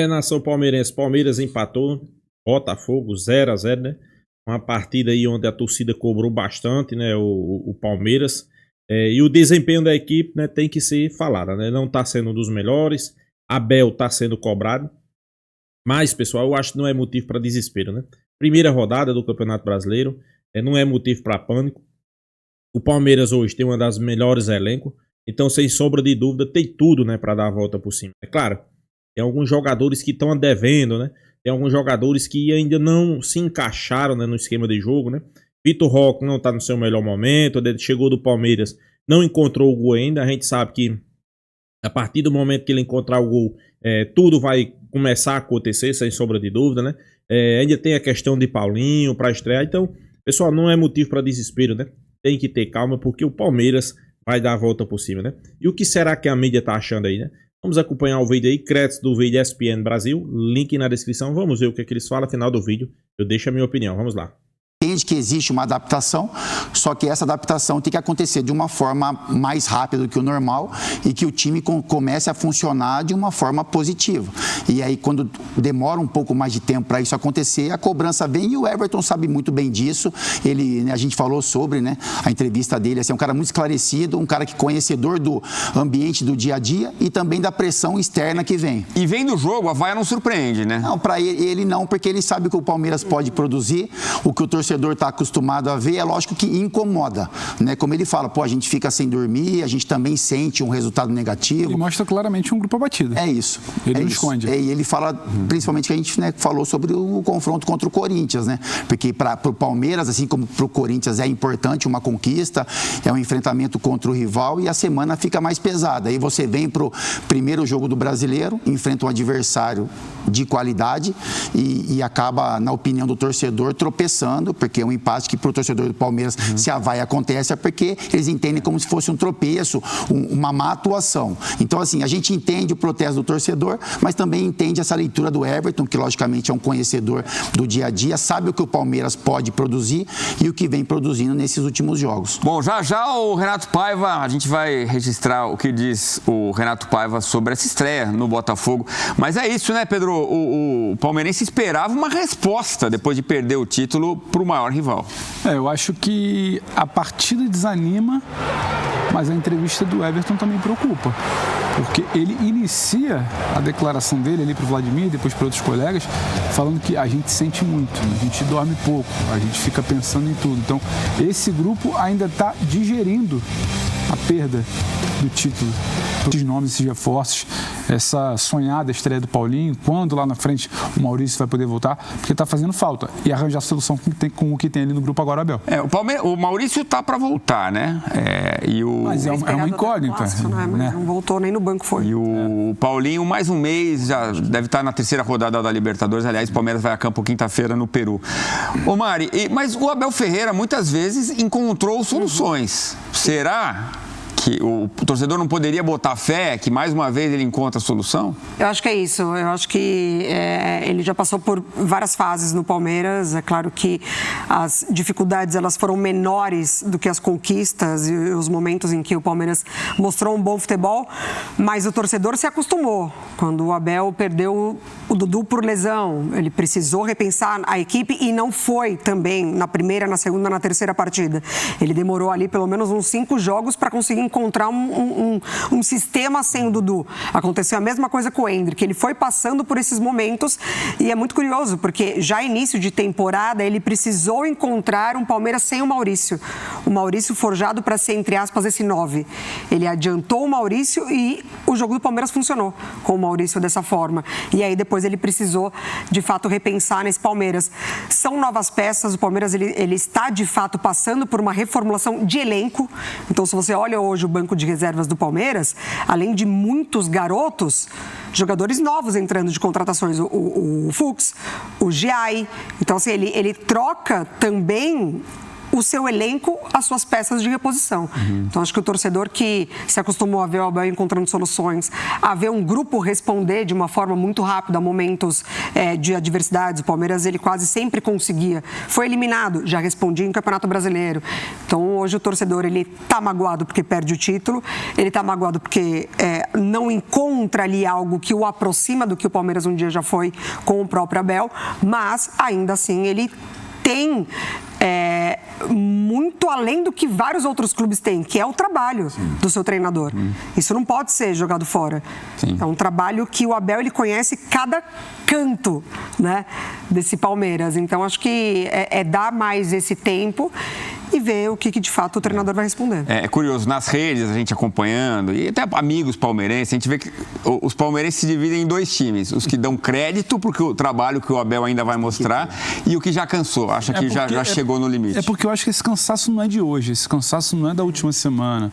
Nação palmeirense, Palmeiras empatou, Botafogo 0-0, né? Uma partida aí onde a torcida cobrou bastante, né? O Palmeiras. E o desempenho da equipe, né, tem que ser falado, né? Não tá sendo um dos melhores. Abel tá sendo cobrado. Mas, pessoal, eu acho que não é motivo para desespero, né? Primeira rodada do Campeonato Brasileiro, não é motivo para pânico. O Palmeiras hoje tem uma das melhores elencos. Então, sem sombra de dúvida, tem tudo, né, para dar a volta por cima. É claro, tem alguns jogadores que estão devendo, né? Tem alguns jogadores que ainda não se encaixaram, né, no esquema de jogo, né? Vitor Roque não está no seu melhor momento, ele chegou do Palmeiras, não encontrou o gol ainda. A gente sabe que a partir do momento que ele encontrar o gol, tudo vai começar a acontecer, sem sombra de dúvida, né? Ainda tem a questão de Paulinho para estrear. Então, pessoal, não é motivo para desespero, né? Tem que ter calma, porque o Palmeiras vai dar a volta por cima, né? E o que será que a mídia tá achando aí, né? Vamos acompanhar o vídeo aí, créditos do vídeo ESPN Brasil, link na descrição. Vamos ver o que eles falam. No final do vídeo eu deixo a minha opinião. Vamos lá. Entende que existe uma adaptação, só que essa adaptação tem que acontecer de uma forma mais rápida do que o normal e que o time comece a funcionar de uma forma positiva. E aí, quando demora um pouco mais de tempo para isso acontecer, a cobrança vem, e o Everton sabe muito bem disso. Ele, né, a gente falou sobre, né, a entrevista dele, assim, é um cara muito esclarecido, um cara que conhecedor do ambiente do dia a dia e também da pressão externa que vem. E vem do jogo, a vaia não surpreende, né? Não, para ele não, porque ele sabe que o Palmeiras pode produzir, o que o torcedor está acostumado a ver, é lógico que incomoda, né? Como ele fala, a gente fica sem dormir, a gente também sente um resultado negativo. Ele mostra claramente um grupo abatido. É isso. Ele não esconde. E ele fala, principalmente, que a gente, né, falou sobre o confronto contra o Corinthians, né? Porque para o Palmeiras, assim como para o Corinthians, é importante uma conquista, é um enfrentamento contra o rival e a semana fica mais pesada. Aí você vem para o primeiro jogo do Brasileiro, enfrenta um adversário de qualidade e acaba, na opinião do torcedor, tropeçando, porque é um empate que para o torcedor do Palmeiras, se a vaia acontece, é porque eles entendem como se fosse um tropeço, uma má atuação. Então, assim, a gente entende o protesto do torcedor, mas também entende essa leitura do Everton, que logicamente é um conhecedor do dia a dia, sabe o que o Palmeiras pode produzir e o que vem produzindo nesses últimos jogos. Bom, já o Renato Paiva, a gente vai registrar o que diz o Renato Paiva sobre essa estreia no Botafogo. Mas é isso, né, Pedro? O palmeirense esperava uma resposta depois de perder o título para o maior rival. Eu acho que a partida desanima, mas a entrevista do Everton também preocupa. Porque ele inicia a declaração dele ali para o Vladimir, depois para outros colegas, falando que a gente sente muito, a gente dorme pouco, a gente fica pensando em tudo. Então, esse grupo ainda está digerindo a perda do título. Esses nomes, esses reforços, essa sonhada estreia do Paulinho, quando lá na frente o Maurício vai poder voltar, porque está fazendo falta. E arranjar solução com o que tem ali no grupo agora, Abel. O Maurício está para voltar, né? Mas é uma incógnita. Clássico, né? Não voltou nem no banco, foi. E o Paulinho, mais um mês, já deve estar na terceira rodada da Libertadores. Aliás, o Palmeiras vai a campo quinta-feira no Peru. Ô Mari, mas o Abel Ferreira muitas vezes encontrou soluções. Será que o torcedor não poderia botar fé que mais uma vez ele encontra a solução? Eu acho que é isso. Eu acho que ele já passou por várias fases no Palmeiras. É claro que as dificuldades elas foram menores do que as conquistas e os momentos em que o Palmeiras mostrou um bom futebol, mas o torcedor se acostumou. Quando o Abel perdeu o Dudu por lesão, ele precisou repensar a equipe e não foi também na primeira, na segunda, na terceira partida. Ele demorou ali pelo menos uns 5 jogos para conseguir encontrar um sistema sem o Dudu. Aconteceu a mesma coisa com o Endrick. Ele foi passando por esses momentos e é muito curioso, porque já início de temporada ele precisou encontrar um Palmeiras sem o Maurício. O Maurício forjado para ser, entre aspas, esse 9. Ele adiantou o Maurício e o jogo do Palmeiras funcionou com o Maurício dessa forma. E aí depois ele precisou, de fato, repensar nesse Palmeiras. São novas peças, o Palmeiras ele está, de fato, passando por uma reformulação de elenco. Então, se você olha hoje o banco de reservas do Palmeiras, além de muitos garotos, jogadores novos entrando de contratações, o Fux, o Giai. Então, assim, ele troca também o seu elenco, as suas peças de reposição. Então, acho que o torcedor que se acostumou a ver o Abel encontrando soluções, a ver um grupo responder de uma forma muito rápida a momentos de adversidades. O Palmeiras, ele quase sempre conseguia. Foi eliminado, já respondia em Campeonato Brasileiro. Então, hoje o torcedor, ele está magoado porque perde o título, ele está magoado porque não encontra ali algo que o aproxima do que o Palmeiras um dia já foi com o próprio Abel, mas, ainda assim, ele tem muito além do que vários outros clubes têm, que é o trabalho do seu treinador. Isso não pode ser jogado fora. É um trabalho que o Abel, ele conhece cada canto, né, desse Palmeiras. Então, acho que dar mais esse tempo e ver o que de fato o treinador vai responder. É curioso, nas redes, a gente acompanhando, e até amigos palmeirenses, a gente vê que os palmeirenses se dividem em dois times. Os que dão crédito porque o trabalho que o Abel ainda vai mostrar e o que já cansou, acha que já chegou no limite. É porque eu acho que esse cansaço não é de hoje, esse cansaço não é da última semana,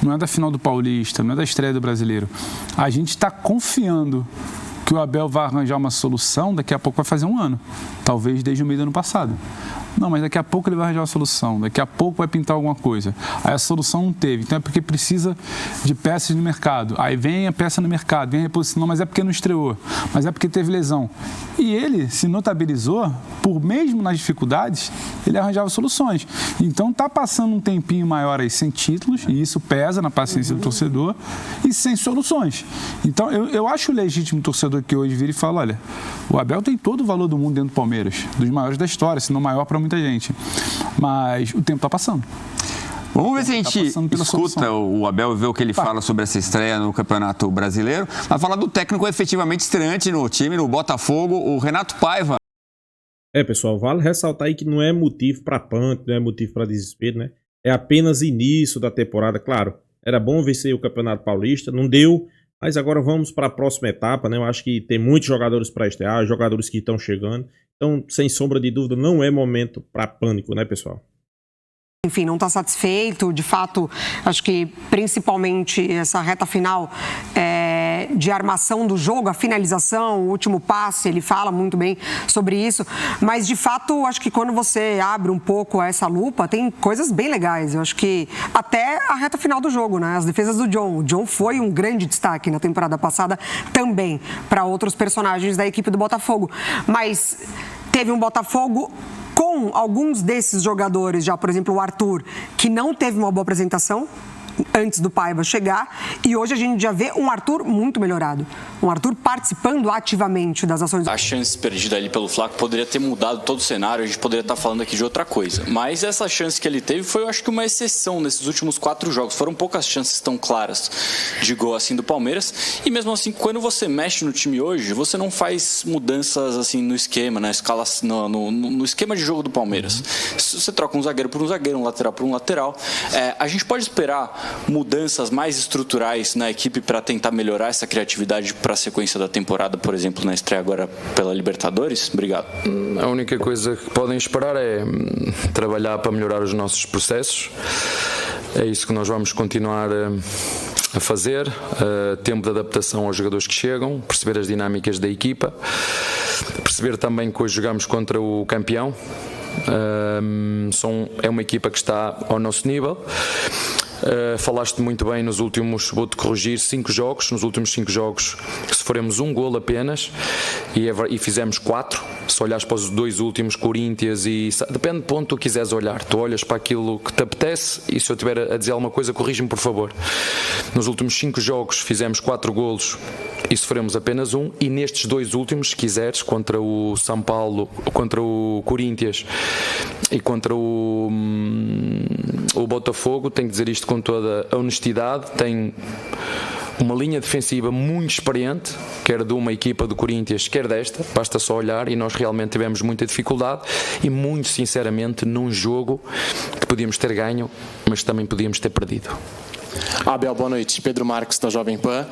não é da final do Paulista, não é da estreia do Brasileiro. A gente está confiando que o Abel vai arranjar uma solução, daqui a pouco vai fazer um ano, talvez desde o meio do ano passado. Não, mas daqui a pouco ele vai arranjar uma solução, daqui a pouco vai pintar alguma coisa. Aí a solução não teve, então é porque precisa de peças no mercado. Aí vem a peça no mercado, vem a reposição, não, mas é porque não estreou, mas é porque teve lesão. E ele se notabilizou, por mesmo nas dificuldades, ele arranjava soluções. Então está passando um tempinho maior aí sem títulos, e isso pesa na paciência do torcedor, e sem soluções. Então eu acho legítimo o torcedor que hoje vira e fala, olha, o Abel tem todo o valor do mundo dentro do Palmeiras, dos maiores da história, se não maior para muita gente, mas o tempo está passando. Vamos ver se a gente escuta o Abel e vê o que ele fala sobre essa estreia no Campeonato Brasileiro. Vai falar do técnico efetivamente estreante no time, no Botafogo, o Renato Paiva. Pessoal, vale ressaltar aí que não é motivo para pânico, não é motivo para desespero, né? É apenas início da temporada, claro. Era bom vencer o Campeonato Paulista, não deu, mas agora vamos para a próxima etapa, né? Eu acho que tem muitos jogadores para estrear, jogadores que estão chegando. Então, sem sombra de dúvida, não é momento para pânico, né, pessoal? Enfim, não está satisfeito. De fato, acho que principalmente essa reta final de armação do jogo, a finalização, o último passe, ele fala muito bem sobre isso. Mas, de fato, acho que quando você abre um pouco essa lupa, tem coisas bem legais. Eu acho que até a reta final do jogo, né? As defesas do John. O John foi um grande destaque na temporada passada também para outros personagens da equipe do Botafogo. Mas teve um Botafogo com alguns desses jogadores, já, por exemplo, o Arthur, que não teve uma boa apresentação antes do Paiva chegar, e hoje a gente já vê um Arthur muito melhorado. Um Arthur participando ativamente das ações. A chance perdida ali pelo Flaco poderia ter mudado todo o cenário, a gente poderia estar falando aqui de outra coisa. Mas essa chance que ele teve foi, eu acho que, uma exceção nesses últimos 4 jogos. Foram poucas chances tão claras de gol assim do Palmeiras. E mesmo assim, quando você mexe no time hoje, você não faz mudanças assim no esquema, na escala, no esquema de jogo do Palmeiras. Você troca um zagueiro por um zagueiro, um lateral por um lateral. A gente pode esperar mudanças mais estruturais na equipe para tentar melhorar essa criatividade para a sequência da temporada, por exemplo, na estreia agora pela Libertadores? Obrigado. A única coisa que podem esperar é trabalhar para melhorar os nossos processos. É isso que nós vamos continuar a fazer. Tempo de adaptação aos jogadores que chegam, perceber as dinâmicas da equipa, perceber também que hoje jogamos contra o campeão. É uma equipa que está ao nosso nível. Falaste muito bem nos últimos, vou-te corrigir, 5 jogos. Nos últimos 5 jogos sofremos um golo apenas e fizemos 4. Se olhares para os 2 últimos, Corinthians e... Depende do ponto que tu quiseres olhar. Tu olhas para aquilo que te apetece e se eu estiver a dizer alguma coisa, corrige-me, por favor. Nos últimos 5 jogos fizemos 4 golos e sofremos apenas um. E nestes 2 últimos, se quiseres, contra o São Paulo, contra o Corinthians e contra o Botafogo, tenho que dizer isto com toda a honestidade, tem uma linha defensiva muito experiente, quer de uma equipa do Corinthians, quer desta, basta só olhar, e nós realmente tivemos muita dificuldade e muito sinceramente num jogo que podíamos ter ganho, mas também podíamos ter perdido. Abel, boa noite. Pedro Marques, da Jovem Pan.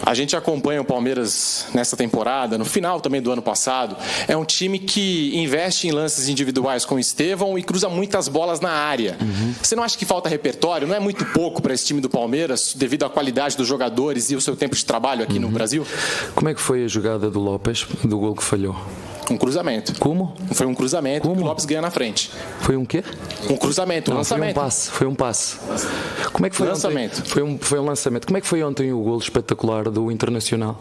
A gente acompanha o Palmeiras nessa temporada, no final também do ano passado. É um time que investe em lances individuais com o Estevão e cruza muitas bolas na área. Você não acha que falta repertório? Não é muito pouco para esse time do Palmeiras, devido à qualidade dos jogadores e o seu tempo de trabalho aqui no Brasil? Como é que foi a jogada do Lopes, do gol que falhou? Um cruzamento. Como? Foi um cruzamento Como? que o Lopes ganha na frente. Foi um quê? Um cruzamento, um Não, lançamento. Foi um passe. Como é que foi Lançamento. ontem? Foi um lançamento. Como é que foi ontem o golo espetacular do Internacional?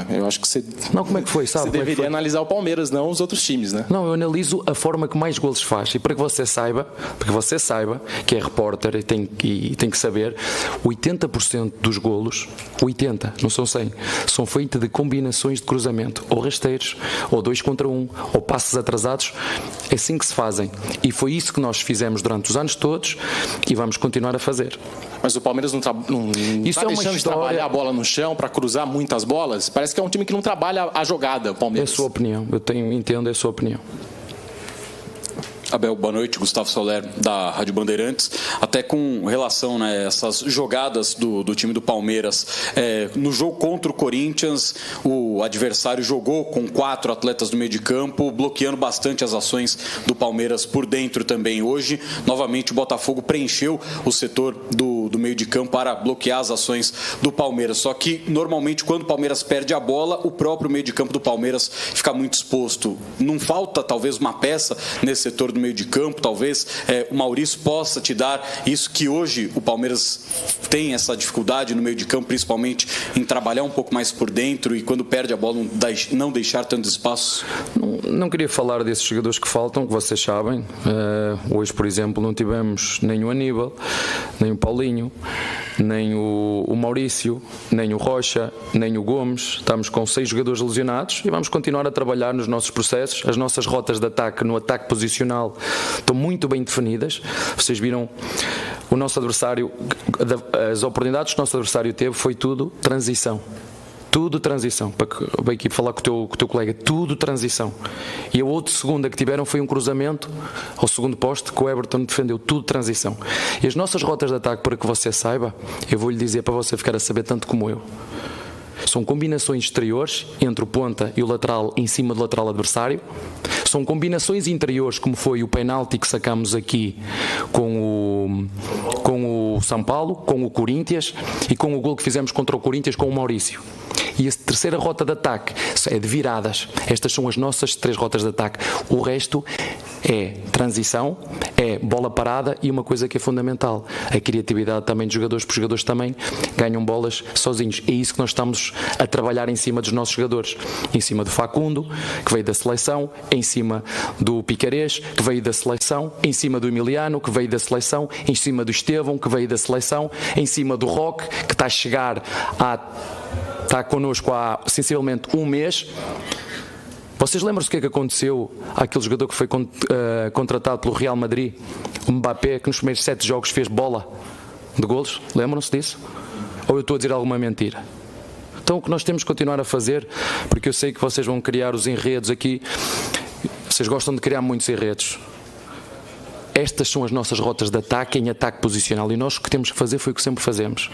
Eu acho que você, Não, como é que foi, sabe? você Como é que deveria foi? analisar o Palmeiras, não os outros times, né? Não, eu analiso a forma que mais golos faz. E para que você saiba, que é repórter e tem que saber, 80% dos golos, 80, não são 100, são feitos de combinações de cruzamento, ou rasteiros, ou 2 contra 1, ou passes atrasados. É assim que se fazem. E foi isso que nós fizemos durante os anos todos e vamos continuar a fazer. Mas o Palmeiras não está deixando de trabalhar a bola no chão para cruzar muitas bolas? Parece que é um time que não trabalha a jogada, o Palmeiras. É a sua opinião, entendo a sua opinião. Abel, boa noite. Gustavo Soler, da Rádio Bandeirantes. Até com relação a essas jogadas do time do Palmeiras, no jogo contra o Corinthians, o adversário jogou com 4 atletas no meio de campo, bloqueando bastante as ações do Palmeiras por dentro também. Hoje, novamente, o Botafogo preencheu o setor do meio de campo para bloquear as ações do Palmeiras. Só que, normalmente, quando o Palmeiras perde a bola, o próprio meio de campo do Palmeiras fica muito exposto. Não falta, talvez, uma peça nesse setor do meio de campo, talvez o Maurício possa te dar isso que hoje o Palmeiras tem essa dificuldade no meio de campo, principalmente em trabalhar um pouco mais por dentro e quando perde a bola não deixar tantos espaços? Não queria falar desses jogadores que faltam, que vocês sabem. Hoje, por exemplo, não tivemos nem o Aníbal, nem o Paulinho, nem o Maurício, nem o Rocha, nem o Gomes. Estamos com 6 jogadores lesionados e vamos continuar a trabalhar nos nossos processos. As nossas rotas de ataque no ataque posicional estão muito bem definidas. Vocês viram o nosso adversário, as oportunidades que o nosso adversário teve foi tudo transição. Tudo transição, para a equipe falar com o teu colega, tudo transição. E a outra segunda que tiveram foi um cruzamento ao segundo poste que o Everton defendeu, tudo transição. E as nossas rotas de ataque, para que você saiba, eu vou-lhe dizer para você ficar a saber tanto como eu. São combinações exteriores entre o ponta e o lateral em cima do lateral adversário. São combinações interiores, como foi o penalti que sacamos aqui com o São Paulo, com o Corinthians e com o gol que fizemos contra o Corinthians com o Maurício. E a terceira rota de ataque é de viradas. Estas são as nossas 3 rotas de ataque. O resto é transição, é bola parada e uma coisa que é fundamental, a criatividade também dos jogadores, porque os jogadores também ganham bolas sozinhos. É isso que nós estamos a trabalhar em cima dos nossos jogadores. Em cima do Facundo, que veio da seleção, em cima do Picarés, que veio da seleção, em cima do Emiliano, que veio da seleção, em cima do Estevão, que veio da seleção, em cima do Roque, que está a chegar está connosco há sensivelmente um mês. Vocês lembram-se o que é que aconteceu àquele jogador que foi contratado pelo Real Madrid, o Mbappé, que nos primeiros 7 jogos fez bola de golos? Lembram-se disso? Ou eu estou a dizer alguma mentira? Então o que nós temos que continuar a fazer, porque eu sei que vocês vão criar os enredos aqui, vocês gostam de criar muitos enredos. Estas são as nossas rotas de ataque em ataque posicional e nós o que temos que fazer foi o que sempre fazemos.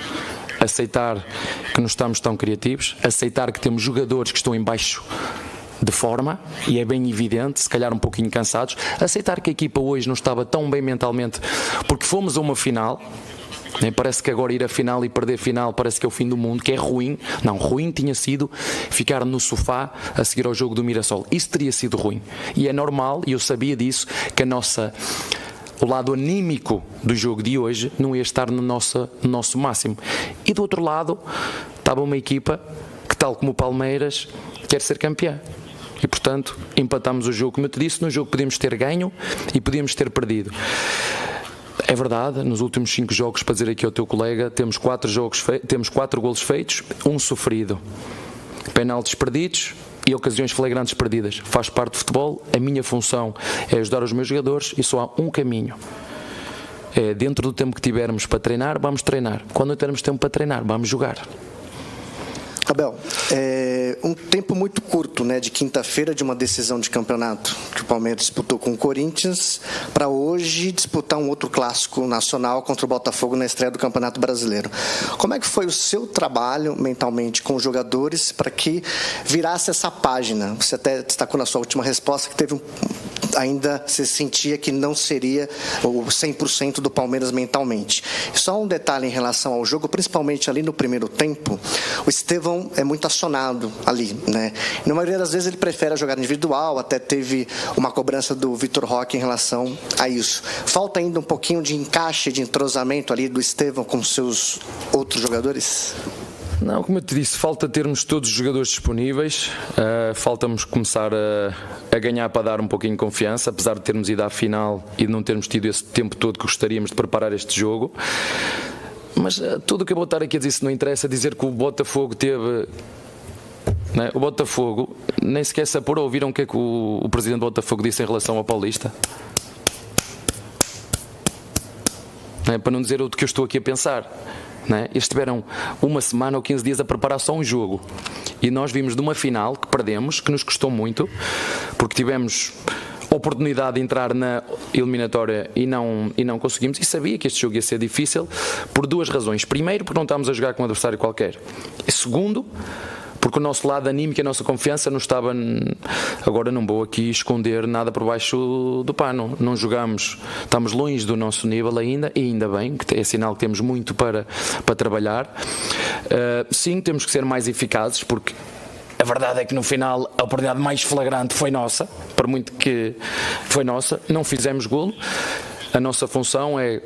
Aceitar que não estamos tão criativos, aceitar que temos jogadores que estão em baixo de forma, e é bem evidente, se calhar um pouquinho cansados, aceitar que a equipa hoje não estava tão bem mentalmente, porque fomos a uma final, né? Parece que agora ir à final e perder a final parece que é o fim do mundo, que é ruim. Não, ruim tinha sido ficar no sofá a seguir ao jogo do Mirassol. Isso teria sido ruim, e é normal, e eu sabia disso, que o lado anímico do jogo de hoje não ia estar no nosso máximo. E do outro lado estava uma equipa que, tal como o Palmeiras, quer ser campeã. E, portanto, empatámos o jogo. Como eu te disse, no jogo podíamos ter ganho e podíamos ter perdido. É verdade, nos últimos 5 jogos, para dizer aqui ao teu colega, temos 4 golos feitos, 1 sofrido. Penaltis perdidos e ocasiões flagrantes perdidas. Faz parte do futebol. A minha função é ajudar os meus jogadores e só há um caminho. É, dentro do tempo que tivermos para treinar, vamos treinar. Quando não tivermos tempo para treinar, vamos jogar. Abel, um tempo muito curto, né, de quinta-feira de uma decisão de campeonato que o Palmeiras disputou com o Corinthians, para hoje disputar um outro clássico nacional contra o Botafogo na estreia do Campeonato Brasileiro. Como é que foi o seu trabalho mentalmente com os jogadores para que virasse essa página? Você até destacou na sua última resposta que teve ainda se sentia que não seria o 100% do Palmeiras mentalmente. Só um detalhe em relação ao jogo, principalmente ali no primeiro tempo, o Estevão é muito acionado ali, né? Na maioria das vezes ele prefere a jogada individual, até teve uma cobrança do Vitor Roque em relação a isso. Falta ainda um pouquinho de encaixe, de entrosamento ali do Estevão com seus outros jogadores? Não, como eu te disse, falta termos todos os jogadores disponíveis, falta-nos começar a ganhar para dar um pouquinho de confiança, apesar de termos ido à final e de não termos tido esse tempo todo que gostaríamos de preparar este jogo. Mas tudo o que eu vou estar aqui a dizer, se não interessa, dizer que o Botafogo teve... Né? O Botafogo nem sequer se apurou. Ouviram o que é que o presidente do Botafogo disse em relação ao Paulista? Para não dizer o que eu estou aqui a pensar. Eles tiveram uma semana ou 15 dias a preparar só um jogo e nós vimos de uma final que perdemos, que nos custou muito, porque tivemos oportunidade de entrar na eliminatória e não conseguimos, e sabia que este jogo ia ser difícil por duas razões. Primeiro, porque não estávamos a jogar com um adversário qualquer, e segundo, porque o nosso lado anímico e a nossa confiança não estava. Agora não vou aqui esconder nada por baixo do pano. Não jogamos, estamos longe do nosso nível ainda, e ainda bem, que é sinal que temos muito para trabalhar. Sim, temos que ser mais eficazes, porque a verdade é que no final a oportunidade mais flagrante foi nossa, por muito que foi nossa, não fizemos golo. A nossa função é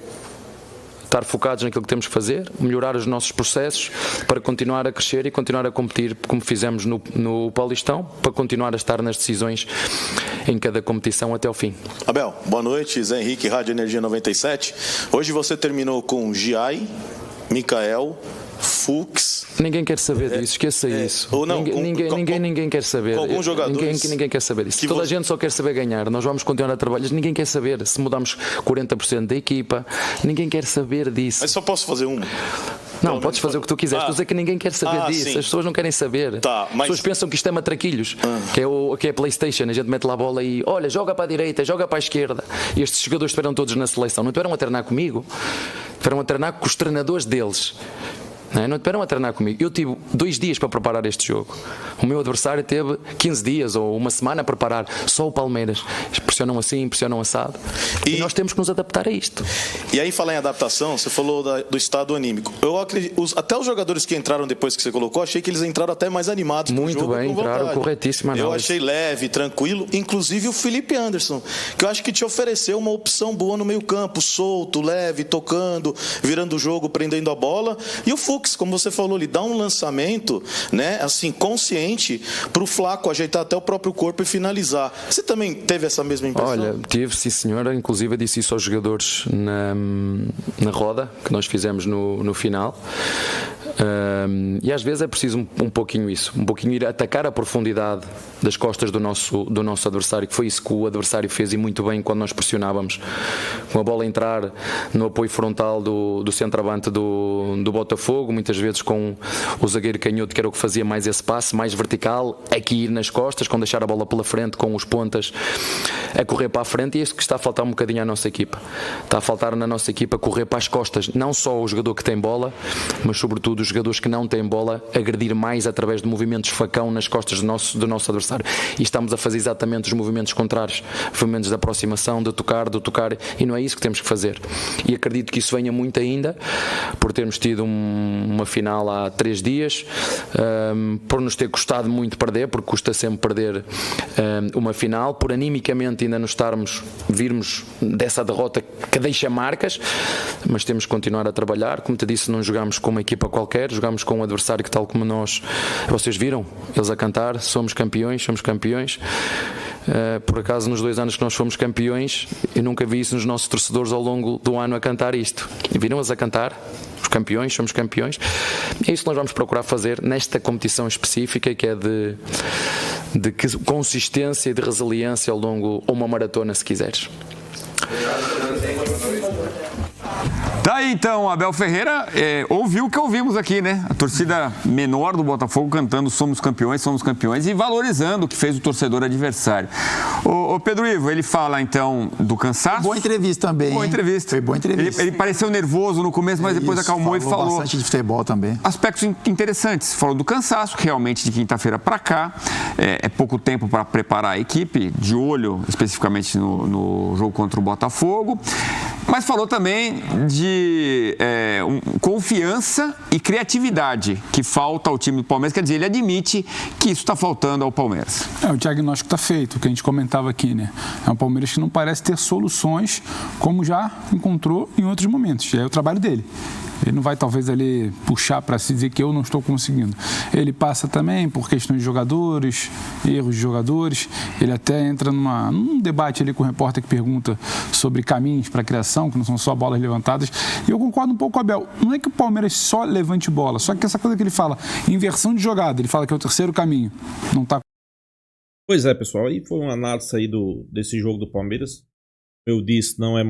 estar focados naquilo que temos que fazer, melhorar os nossos processos para continuar a crescer e continuar a competir como fizemos no Paulistão, para continuar a estar nas decisões em cada competição até ao fim. Abel, boa noite, Zé Henrique, Rádio Energia 97. Hoje você terminou com Giai, Mikael, Fux. Ninguém quer saber disso, esqueça isso. Ou não, ninguém quer saber. Alguns jogadores. Ninguém quer saber disso. Toda a gente só quer saber ganhar. Nós vamos continuar a trabalhar. Ninguém quer saber se mudamos 40% da equipa. Ninguém quer saber disso. Mas só posso fazer uma? Não, podes fazer o que tu quiseres. Estou a dizer que ninguém quer saber disso. Sim. As pessoas não querem saber. Tá, mas... As pessoas pensam que isto é matraquilhos, que é a PlayStation. A gente mete lá a bola e olha, joga para a direita, joga para a esquerda. E estes jogadores estiveram todos na seleção. Não estiveram a treinar comigo, estiveram a treinar com os treinadores deles. Não estiveram a treinar comigo. Eu tive 2 dias para preparar este jogo. O meu adversário teve 15 dias ou uma semana a preparar. Só o Palmeiras. Pressionam assim, pressionam assado. E nós temos que nos adaptar a isto. E aí, falar em adaptação, você falou do estado anímico. Eu acredito, até os jogadores que entraram depois que você colocou, achei que eles entraram até mais animados. Muito jogo, bem, entraram, corretíssima análise. Eu achei leve, tranquilo. Inclusive o Felipe Anderson, que eu acho que te ofereceu uma opção boa no meio campo, solto, leve, tocando, virando o jogo, prendendo a bola. E o Fux, como você falou, ele dá um lançamento, né, assim, consciente para o Flaco ajeitar até o próprio corpo e finalizar. Você também teve essa mesma impressão? Olha, tive, sim senhora, inclusive eu disse isso aos jogadores na roda que nós fizemos no final. E às vezes é preciso um pouquinho isso, um pouquinho ir atacar a profundidade das costas do nosso adversário, que foi isso que o adversário fez, e muito bem, quando nós pressionávamos com a bola entrar no apoio frontal do centroavante do Botafogo, muitas vezes com o zagueiro canhoto, que era o que fazia mais esse passe, mais vertical, aqui ir nas costas, com deixar a bola pela frente, com os pontas a correr para a frente. E é isso que está a faltar um bocadinho à nossa equipa. Está a faltar na nossa equipa correr para as costas, não só o jogador que tem bola, mas sobretudo os jogadores que não têm bola, agredir mais através de movimentos facão nas costas do nosso adversário. E estamos a fazer exatamente os movimentos contrários, movimentos de aproximação, de tocar, e não é isso que temos que fazer. E acredito que isso venha muito ainda, por termos tido uma final há 3 dias, por nos ter custado muito perder, porque custa sempre perder uma final, por animicamente ainda nos virmos dessa derrota que deixa marcas, mas temos que continuar a trabalhar. Como te disse, não jogamos com uma equipa qualquer, jogamos com um adversário que, tal como nós, vocês viram eles a cantar, somos campeões. Por acaso, nos 2 anos que nós fomos campeões, eu nunca vi isso nos nossos torcedores ao longo do ano a cantar isto. Viram-os a cantar? Os campeões, somos campeões. É isso que nós vamos procurar fazer nesta competição específica, que é de consistência e de resiliência ao longo, ou uma maratona, se quiseres. Daí então, Abel Ferreira ouviu o que ouvimos aqui, né? A torcida menor do Botafogo cantando somos campeões e valorizando o que fez o torcedor adversário. O Pedro Ivo, ele fala então do cansaço. Boa entrevista também. Boa entrevista. Foi boa entrevista. Ele pareceu nervoso no começo, mas depois acalmou e falou bastante de futebol também. aspectos interessantes. Falou do cansaço, que realmente de quinta-feira para cá é pouco tempo para preparar a equipe, de olho especificamente no jogo contra o Botafogo. Mas falou também de confiança e criatividade que falta ao time do Palmeiras. Quer dizer, ele admite que isso está faltando ao Palmeiras. O diagnóstico está feito, o que a gente comentava aqui, né? É um Palmeiras que não parece ter soluções como já encontrou em outros momentos. É o trabalho dele. Ele não vai, talvez, ali puxar para se dizer que eu não estou conseguindo. Ele passa também por questões de jogadores, erros de jogadores. Ele até entra num debate ali com o repórter que pergunta sobre caminhos para a criação, que não são só bolas levantadas. E eu concordo um pouco com o Abel. Não é que o Palmeiras só levante bola, só que essa coisa que ele fala, inversão de jogada, ele fala que é o terceiro caminho. Não está. Pois é, pessoal. Aí foi uma análise aí desse jogo do Palmeiras. Eu disse, não é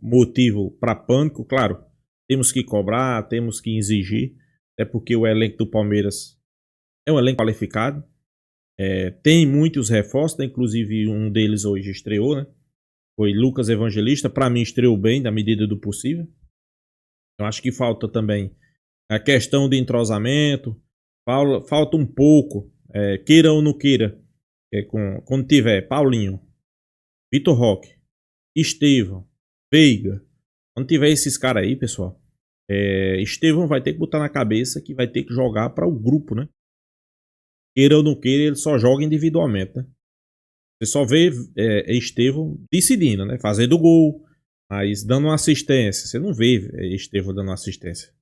motivo para pânico, claro. Temos que cobrar, temos que exigir, até porque o elenco do Palmeiras é um elenco qualificado, tem muitos reforços, né? Inclusive um deles hoje estreou, né? Foi Lucas Evangelista, para mim estreou bem, na medida do possível. Eu acho que falta também a questão de entrosamento, falta um pouco, queira ou não queira, quando tiver Paulinho, Vitor Roque, Estevão, Veiga. Quando tiver esses caras aí, pessoal, Estevão vai ter que botar na cabeça que vai ter que jogar para o grupo, né? Queira ou não queira, ele só joga individualmente, né? Você só vê Estevão decidindo, né? Fazendo gol, mas dando uma assistência. Você não vê Estevão dando uma assistência.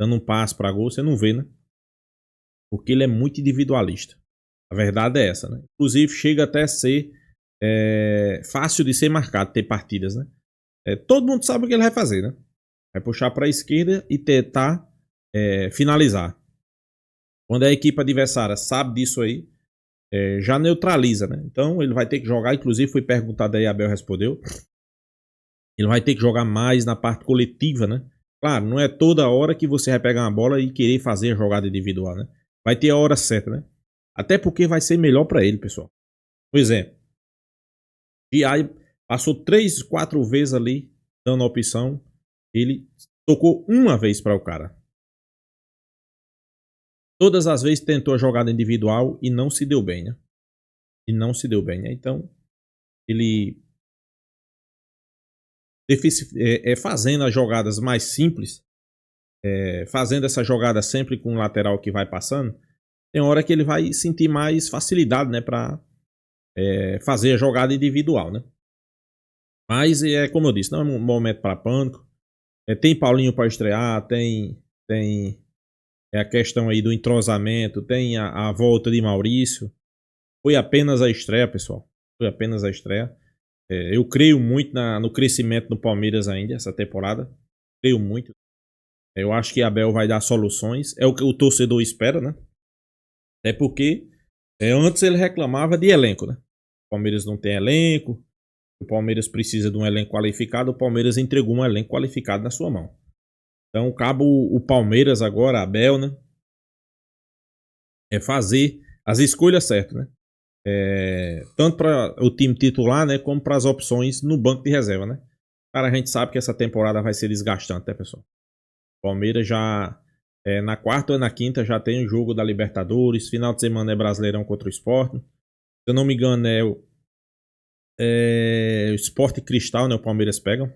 Dando um passe para gol, você não vê, né? Porque ele é muito individualista. A verdade é essa, né? Inclusive, chega até a ser fácil de ser marcado, ter partidas, né? Todo mundo sabe o que ele vai fazer, né? Vai puxar para a esquerda e tentar finalizar. Quando a equipe adversária sabe disso aí, já neutraliza, né? Então ele vai ter que jogar, inclusive foi perguntado aí, Abel respondeu. Ele vai ter que jogar mais na parte coletiva, né? Claro, não é toda hora que você vai pegar uma bola e querer fazer a jogada individual, né? Vai ter a hora certa, né? Até porque vai ser melhor para ele, pessoal. Por exemplo, Giai passou 3, 4 vezes ali, dando a opção. Ele tocou uma vez para o cara. Todas as vezes tentou a jogada individual e não se deu bem, né? Então, ele fazendo as jogadas mais simples, fazendo essa jogada sempre com o lateral que vai passando, tem hora que ele vai sentir mais facilidade, né? Para fazer a jogada individual, né? Mas, como eu disse, não é um momento para pânico. Tem Paulinho para estrear, tem a questão aí do entrosamento, tem a volta de Maurício. Foi apenas a estreia, pessoal. Foi apenas a estreia. Eu creio muito no crescimento do Palmeiras ainda, essa temporada. Creio muito. Eu acho que Abel vai dar soluções. É o que o torcedor espera, né? Até porque antes ele reclamava de elenco, né? O Palmeiras não tem elenco. O Palmeiras precisa de um elenco qualificado, o Palmeiras entregou um elenco qualificado na sua mão. Então, cabe o Palmeiras agora, Abel, né? Fazer as escolhas certas, né? Tanto para o time titular, né? Como para as opções no banco de reserva, né? Cara, a gente sabe que essa temporada vai ser desgastante, né, pessoal? O Palmeiras já, na quarta ou na quinta, já tem o jogo da Libertadores. Final de semana é Brasileirão contra o Sport. Se eu não me engano, o Sport e Cristal, né? O Palmeiras pegam.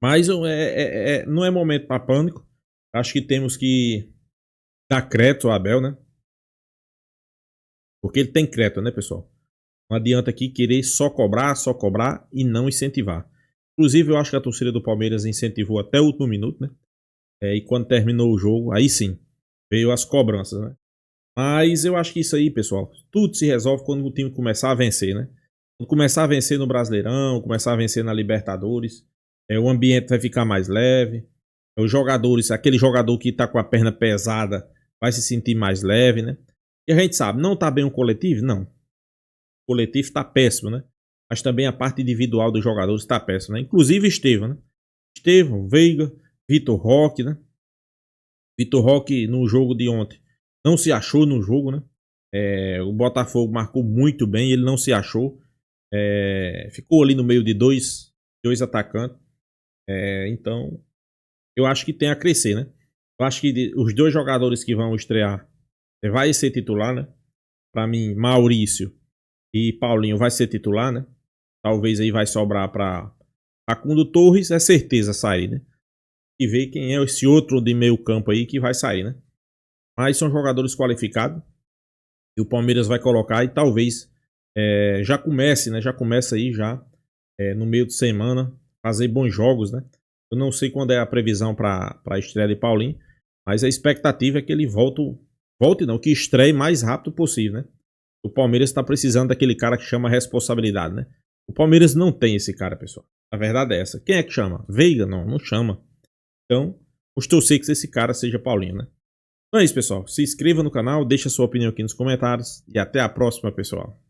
Mas não é momento para pânico. Acho que temos que dar crédito ao Abel, né? Porque ele tem crédito, né, pessoal? Não adianta aqui querer só cobrar e não incentivar. Inclusive, eu acho que a torcida do Palmeiras incentivou até o último minuto, né? E quando terminou o jogo, aí sim, veio as cobranças, né? Mas eu acho que isso aí, pessoal, tudo se resolve quando o time começar a vencer, né? Quando começar a vencer no Brasileirão, começar a vencer na Libertadores, o ambiente vai ficar mais leve. Os jogadores, aquele jogador que tá com a perna pesada, vai se sentir mais leve, né? E a gente sabe, não tá bem o coletivo? Não. O coletivo tá péssimo, né? Mas também a parte individual dos jogadores tá péssima, né? Inclusive Estevão, né? Estevão, Veiga, Vitor Roque, né? Vitor Roque no jogo de ontem não se achou no jogo, né? O Botafogo marcou muito bem, ele não se achou. Ficou ali no meio de dois atacantes. Então, eu acho que tem a crescer, né? Eu acho que os dois jogadores que vão estrear vai ser titular, né? Pra mim, Maurício e Paulinho vai ser titular, né? Talvez aí vai sobrar pra Facundo Torres, é certeza sair, né? E ver quem é esse outro de meio campo aí que vai sair, né? Mas são jogadores qualificados e o Palmeiras vai colocar e talvez já comece, né? Já começa aí já no meio de semana fazer bons jogos, né? Eu não sei quando é a previsão para a estreia de Paulinho, mas a expectativa é que ele volte não, que estreie mais rápido possível, né? O Palmeiras está precisando daquele cara que chama responsabilidade, né? O Palmeiras não tem esse cara, pessoal. A verdade é essa. Quem é que chama? Veiga? Não chama. Então, vamos torcer que esse cara seja Paulinho, né? Então é isso, pessoal. Se inscreva no canal, deixa sua opinião aqui nos comentários e até a próxima, pessoal.